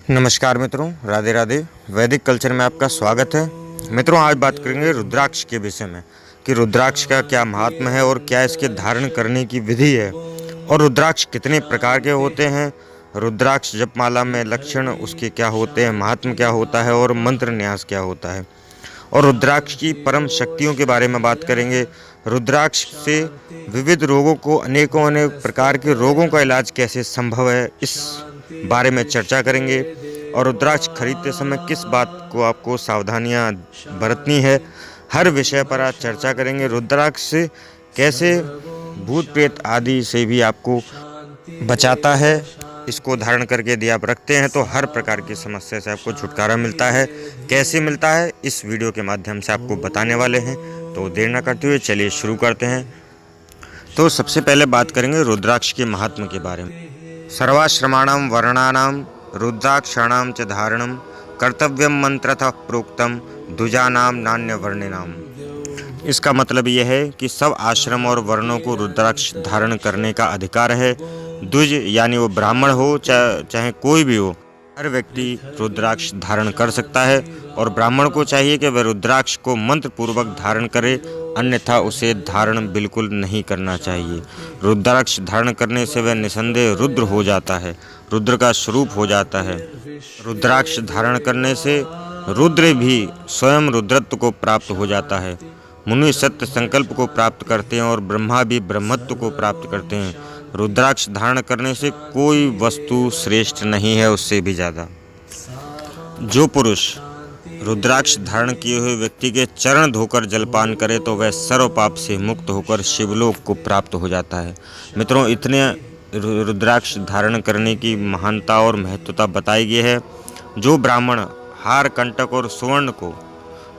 नमस्कार मित्रों, राधे राधे। वैदिक कल्चर में आपका स्वागत है। मित्रों, आज बात करेंगे रुद्राक्ष के विषय में कि रुद्राक्ष का क्या महात्म है और क्या इसके धारण करने की विधि है, और रुद्राक्ष कितने प्रकार के होते हैं, रुद्राक्ष जपमाला में लक्षण उसके क्या होते हैं, महात्म क्या होता है और मंत्र न्यास क्या होता है, और रुद्राक्ष की परम शक्तियों के बारे में बात करेंगे। रुद्राक्ष से विविध रोगों को, अनेकों अनेक प्रकार के रोगों का इलाज कैसे संभव है, इस बारे में चर्चा करेंगे। और रुद्राक्ष खरीदते समय किस बात को आपको सावधानियां बरतनी है, हर विषय पर आज चर्चा करेंगे। रुद्राक्ष से कैसे भूत प्रेत आदि से भी आपको बचाता है, इसको धारण करके यदि आप रखते हैं तो हर प्रकार की समस्या से आपको छुटकारा मिलता है। कैसे मिलता है, इस वीडियो के माध्यम से आपको बताने वाले हैं। तो देर न करते हुए चलिए शुरू करते हैं। तो सबसे पहले बात करेंगे रुद्राक्ष के महात्म के बारे में। सर्वाश्रमाणां वर्णानां रुद्राक्षाणां च धारणं कर्तव्यं मंत्रतः प्रोक्तम द्विजानां नान्य वर्णिनाम। इसका मतलब यह है कि सब आश्रम और वर्णों को रुद्राक्ष धारण करने का अधिकार है। द्विज यानी वो ब्राह्मण हो चाहे कोई भी हो, हर व्यक्ति रुद्राक्ष धारण कर सकता है। और ब्राह्मण को चाहिए कि वह रुद्राक्ष को मंत्र पूर्वक धारण करे, अन्यथा उसे धारण बिल्कुल नहीं करना चाहिए। रुद्राक्ष धारण करने से वह निसंदेह रुद्र हो जाता है, रुद्र का स्वरूप हो जाता है। रुद्राक्ष धारण करने से रुद्र भी स्वयं रुद्रत्व को प्राप्त हो जाता है। मुनि सत्य संकल्प को प्राप्त करते हैं और ब्रह्मा भी ब्रह्मत्व को प्राप्त करते हैं। रुद्राक्ष धारण करने से कोई वस्तु श्रेष्ठ नहीं है, उससे भी ज़्यादा। जो पुरुष रुद्राक्ष धारण किए हुए व्यक्ति के चरण धोकर जलपान करे तो वह सर्व पाप से मुक्त होकर शिवलोक को प्राप्त हो जाता है। मित्रों, इतने रुद्राक्ष धारण करने की महानता और महत्वता बताई गई है। जो ब्राह्मण हार, कंटक और सुवर्ण को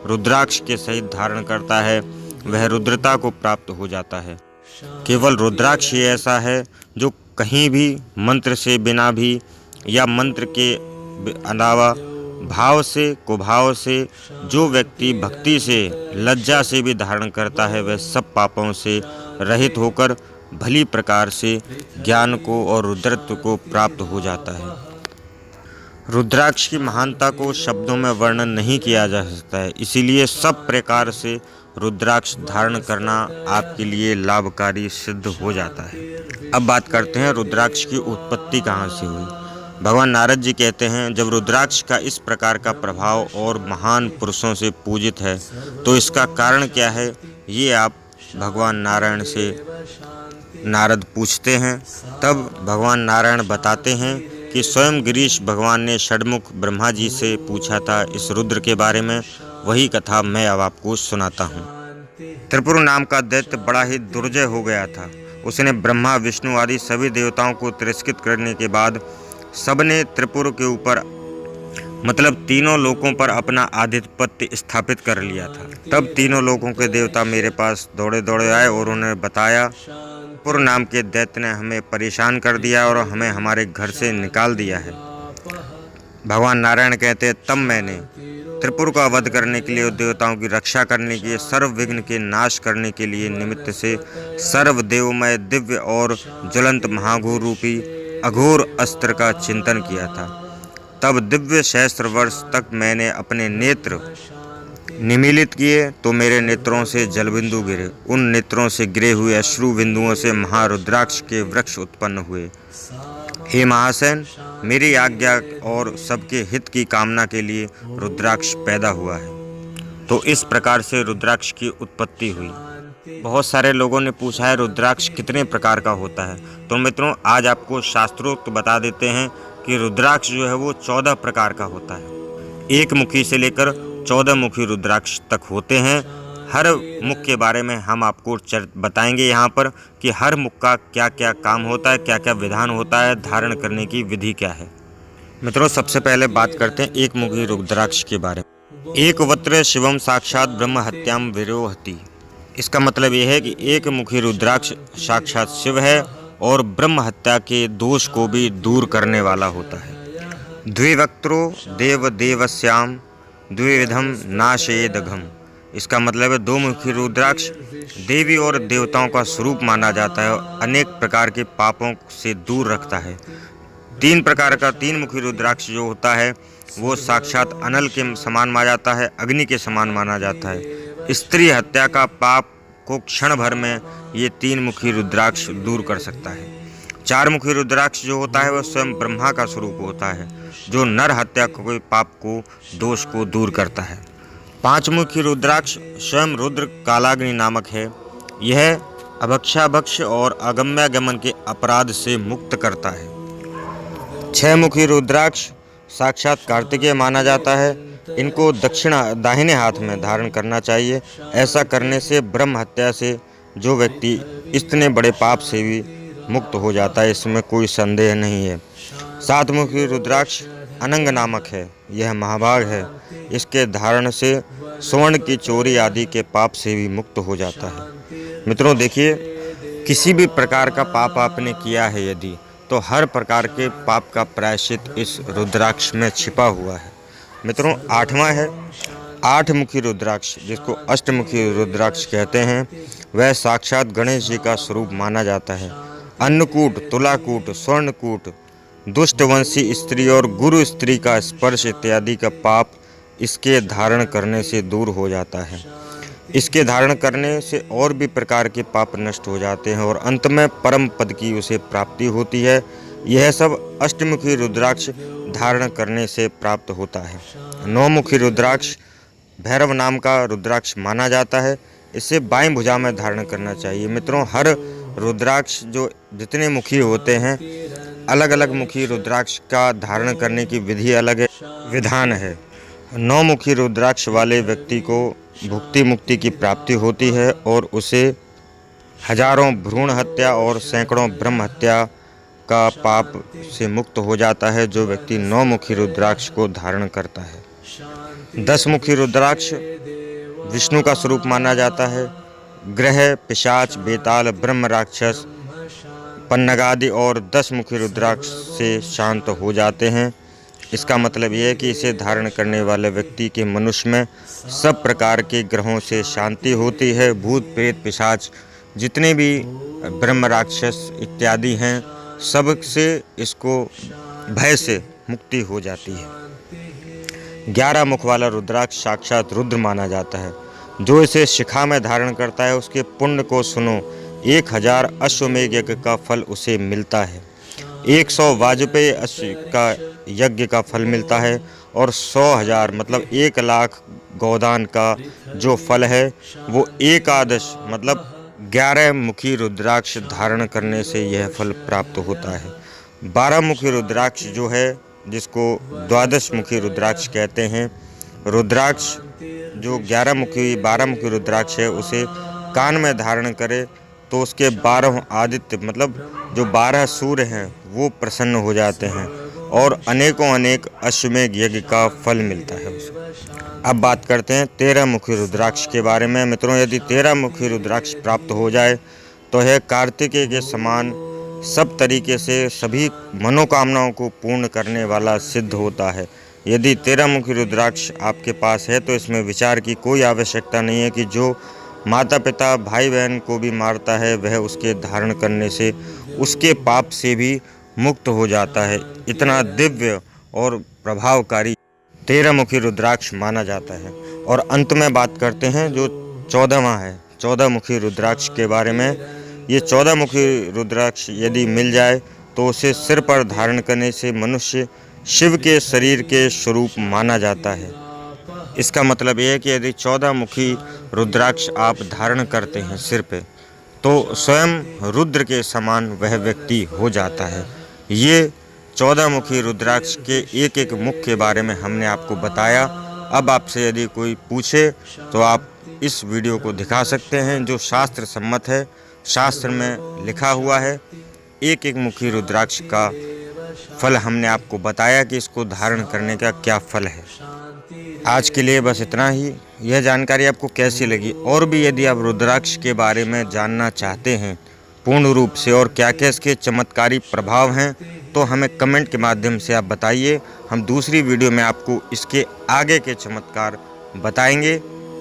रुद्राक्ष के सहित धारण करता है वह रुद्रता को प्राप्त हो जाता है। केवल रुद्राक्ष ही ऐसा है जो कहीं भी मंत्र से बिना भी या मंत्र के अलावा भाव से, कुभाव से, जो व्यक्ति भक्ति से, लज्जा से भी धारण करता है वह सब पापों से रहित होकर भली प्रकार से ज्ञान को और रुद्रत्व को प्राप्त हो जाता है। रुद्राक्ष की महानता को शब्दों में वर्णन नहीं किया जा सकता है, इसीलिए सब प्रकार से रुद्राक्ष धारण करना आपके लिए लाभकारी सिद्ध हो जाता है। अब बात करते हैं रुद्राक्ष की उत्पत्ति कहाँ से हुई। भगवान नारद जी कहते हैं, जब रुद्राक्ष का इस प्रकार का प्रभाव और महान पुरुषों से पूजित है तो इसका कारण क्या है, ये आप भगवान नारायण से नारद पूछते हैं। तब भगवान नारायण बताते हैं कि स्वयं गिरीश भगवान ने षडमुख ब्रह्मा जी से पूछा था इस रुद्र के बारे में। वही कथा मैं अब आपको सुनाता हूँ। त्रिपुर नाम का दैत्य बड़ा ही दुर्जय हो गया था। उसने ब्रह्मा, विष्णु आदि सभी देवताओं को तिरस्कृत करने के बाद सबने त्रिपुर के ऊपर, मतलब तीनों लोकों पर अपना आधिपत्य स्थापित कर लिया था। तब तीनों लोकों के देवता मेरे पास दौड़े दौड़े आए और उन्हें बताया, त्रिपुर नाम के दैत्य ने हमें परेशान कर दिया और हमें हमारे घर से निकाल दिया है। भगवान नारायण कहते, तब मैंने त्रिपुर का वध करने के लिए, देवताओं की रक्षा करने के लिए, सर्व विघ्न के नाश करने के लिए निमित्त से सर्वदेवमय दिव्य और ज्वलंत महाघोर रूपी अघोर अस्त्र का चिंतन किया था। तब दिव्य सहस्त्र वर्ष तक मैंने अपने नेत्र निमीलित किए तो मेरे नेत्रों से जलबिंदु गिरे। उन नेत्रों से गिरे हुए अश्रु बिंदुओं से महारुद्राक्ष के वृक्ष उत्पन्न हुए। हे महासेन, मेरी आज्ञा और सबके हित की कामना के लिए रुद्राक्ष पैदा हुआ है। तो इस प्रकार से रुद्राक्ष की उत्पत्ति हुई। बहुत सारे लोगों ने पूछा है रुद्राक्ष कितने प्रकार का होता है। तो मित्रों, आज आपको शास्त्रोक्त बता देते हैं कि रुद्राक्ष जो है वो 14 प्रकार का होता है। एक मुखी से लेकर 14 मुखी रुद्राक्ष तक होते हैं। हर मुख के बारे में हम आपको बताएंगे यहाँ पर कि हर मुख का क्या क्या काम होता है, क्या क्या विधान होता है, धारण करने की विधि क्या है। मित्रों, सबसे पहले बात करते हैं एक मुखी रुद्राक्ष के बारे में। एक वत्र शिवम साक्षात ब्रह्म हत्याम विरोहति। इसका मतलब यह है कि एक मुखी रुद्राक्ष साक्षात शिव है और ब्रह्म हत्या के दोष को भी दूर करने वाला होता है। द्विवक्त्रो देव देवस्याम द्विविधम नाशेदघम। इसका मतलब है दो मुखी रुद्राक्ष देवी और देवताओं का स्वरूप माना जाता है और अनेक प्रकार के पापों से दूर रखता है। तीन प्रकार का तीन मुखी रुद्राक्ष जो होता है वो साक्षात अनल के समान माना जाता है, अग्नि के समान माना जाता है। स्त्री हत्या का पाप को क्षण भर में ये तीन मुखी रुद्राक्ष दूर कर सकता है। चार मुखी रुद्राक्ष जो होता है वह स्वयं ब्रह्मा का स्वरूप होता है, जो नर हत्या के पाप को दोष को दूर करता है। पांच मुखी रुद्राक्ष स्वयं रुद्र कालाग्नि नामक है। यह अभक्षाभक्ष और अगम्यागमन के अपराध से मुक्त करता है। छह मुखी रुद्राक्ष साक्षात कार्तिकेय माना जाता है। इनको दाहिने हाथ में धारण करना चाहिए। ऐसा करने से ब्रह्म हत्या से जो व्यक्ति इतने बड़े पाप से भी मुक्त हो जाता है, इसमें कोई संदेह नहीं है। सात मुखी रुद्राक्ष अनंग नामक है। यह महाभाग है। इसके धारण से स्वर्ण की चोरी आदि के पाप से भी मुक्त हो जाता है। मित्रों देखिए, किसी भी प्रकार का पाप आपने किया है यदि, तो हर प्रकार के पाप का प्रायश्चित इस रुद्राक्ष में छिपा हुआ है। मित्रों आठवां है आठ मुखी रुद्राक्ष, जिसको अष्टमुखी रुद्राक्ष कहते हैं। वह साक्षात गणेश जी का स्वरूप माना जाता है। अन्नकूट, तुलाकूट, स्वर्णकूट, दुष्टवंशी स्त्री और गुरु स्त्री का स्पर्श इत्यादि का पाप इसके धारण करने से दूर हो जाता है। इसके धारण करने से और भी प्रकार के पाप नष्ट हो जाते हैं और अंत में परम पद की उसे प्राप्ति होती है। यह सब अष्टमुखी रुद्राक्ष धारण करने से प्राप्त होता है। नौ मुखी रुद्राक्ष भैरव नाम का रुद्राक्ष माना जाता है। इसे बाईं भुजा में धारण करना चाहिए। मित्रों हर रुद्राक्ष जो जितने मुखी होते हैं, अलग अलग मुखी रुद्राक्ष का धारण करने की विधि अलग है, विधान है। नौ मुखी रुद्राक्ष वाले व्यक्ति को भुक्ति मुक्ति की प्राप्ति होती है और उसे हजारों भ्रूण हत्या और सैकड़ों ब्रह्म हत्या का पाप से मुक्त हो जाता है, जो व्यक्ति नौ मुखी रुद्राक्ष को धारण करता है। दस मुखी रुद्राक्ष विष्णु का स्वरूप माना जाता है। ग्रह, पिशाच, बेताल, ब्रह्म राक्षस, पन्नगादि और 10 मुखी रुद्राक्ष से शांत हो जाते हैं। इसका मतलब यह है कि इसे धारण करने वाले व्यक्ति के मनुष्य में सब प्रकार के ग्रहों से शांति होती है। भूत प्रेत पिशाच जितने भी ब्रह्म राक्षस इत्यादि हैं, सब से इसको भय से मुक्ति हो जाती है। 11 मुख वाला रुद्राक्ष साक्षात रुद्र माना जाता है। जो इसे शिखा में धारण करता है उसके पुण्य को सुनो, 1000 अश्वमेध यज्ञ का फल उसे मिलता है। 100 वाजपेयी अश्व का यज्ञ का फल मिलता है और 100,000 मतलब 1 लाख गोदान का जो फल है वो एकादश मतलब 11 मुखी रुद्राक्ष धारण करने से यह फल प्राप्त होता है। 12 मुखी रुद्राक्ष जो है, जिसको 12 मुखी रुद्राक्ष कहते हैं, रुद्राक्ष जो 12 मुखी रुद्राक्ष है उसे कान में धारण करे तो उसके 12 आदित्य मतलब जो 12 सूर्य हैं वो प्रसन्न हो जाते हैं और अनेकों अनेक अश्वमेध यज्ञ का फल मिलता है उसे। अब बात करते हैं 13 मुखी रुद्राक्ष के बारे में। मित्रों यदि 13 मुखी रुद्राक्ष प्राप्त हो जाए तो यह कार्तिकेय के समान सब तरीके से सभी मनोकामनाओं को पूर्ण करने वाला सिद्ध होता है। यदि 13 मुखी रुद्राक्ष आपके पास है तो इसमें विचार की कोई आवश्यकता नहीं है कि जो माता पिता भाई बहन को भी मारता है वह उसके धारण करने से उसके पाप से भी मुक्त हो जाता है। इतना दिव्य और प्रभावकारी 13 मुखी रुद्राक्ष माना जाता है। और अंत में बात करते हैं जो 14वां है 14 मुखी रुद्राक्ष के बारे में। ये 14 मुखी रुद्राक्ष यदि मिल जाए तो उसे सिर पर धारण करने से मनुष्य शिव के शरीर के स्वरूप माना जाता है। इसका मतलब यह है कि यदि 14 मुखी रुद्राक्ष आप धारण करते हैं सिर पे तो स्वयं रुद्र के समान वह व्यक्ति हो जाता है। ये 14 मुखी रुद्राक्ष के एक एक मुख के बारे में हमने आपको बताया। अब आपसे यदि कोई पूछे तो आप इस वीडियो को दिखा सकते हैं जो शास्त्र सम्मत है, शास्त्र में लिखा हुआ है। एक एक मुखी रुद्राक्ष का फल हमने आपको बताया कि इसको धारण करने का क्या फल है। आज के लिए बस इतना ही। यह जानकारी आपको कैसी लगी, और भी यदि आप रुद्राक्ष के बारे में जानना चाहते हैं पूर्ण रूप से और क्या क्या इसके चमत्कारी प्रभाव हैं, तो हमें कमेंट के माध्यम से आप बताइए। हम दूसरी वीडियो में आपको इसके आगे के चमत्कार बताएंगे।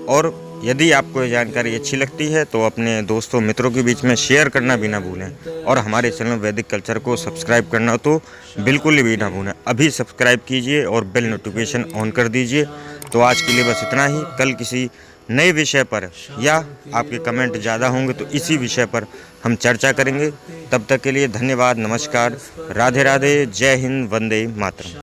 और यदि आपको ये जानकारी अच्छी लगती है तो अपने दोस्तों मित्रों के बीच में शेयर करना भी ना भूलें, और हमारे चैनल वैदिक कल्चर को सब्सक्राइब करना तो बिल्कुल भी ना भूलें। अभी सब्सक्राइब कीजिए और बेल नोटिफिकेशन ऑन कर दीजिए। तो आज के लिए बस इतना ही। कल किसी नए विषय पर या आपके कमेंट ज़्यादा होंगे तो इसी विषय पर हम चर्चा करेंगे। तब तक के लिए धन्यवाद, नमस्कार, राधे राधे, जय हिंद, वंदे मातरम।